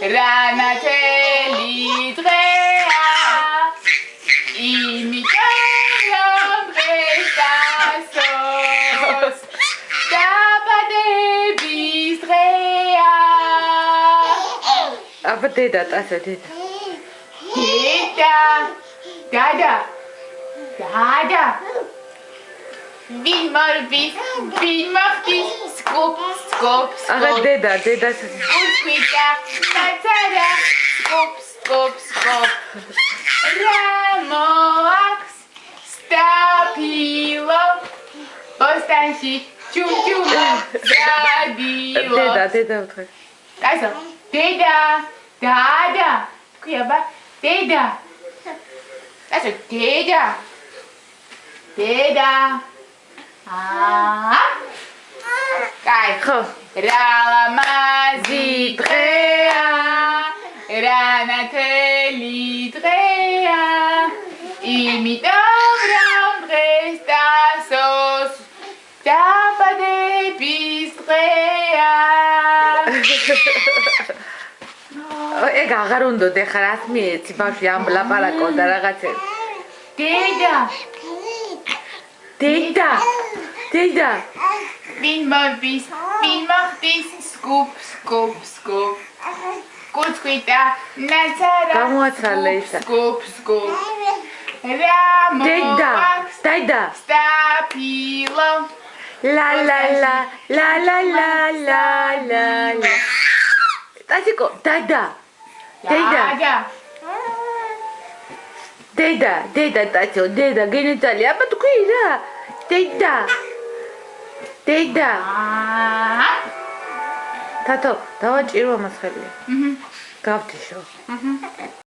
რანათელი დღეა იმიტომ რომ დღეს დასოს დაბადების დღეა აბა დედა ტასო დედა დადა ბიმორბის ბიმახტის სკოპ აღა დედა უსვიტა ნაცარა სკოპ რამოაქს სტაფილო ბოსტანში ჩუმჩუმა სადილო დედა უთხრე ასე დადა თქვი აბა დედა ასე დედა კაი ხო რა ლამაზი დღეა რანათელი დღეა იმიტომ რომ დღეს დასოს დაბადების დღეა ეგ აღარ უნდა ხა რას მიეცი ბავშვი ამ ლაპარაკობდა რაღაცები დედა ბიმორბის ბიმახტის სკოპ კუცხვიტა ნაცარა გამოაცალე ისა სკოპ რამოაქს დედა სტაფილო ლა ტასიკო დედა ტასო დედა გენეცალი აბა თქვი რა დედა თათო დავაჭირო მასხელია გავთიშო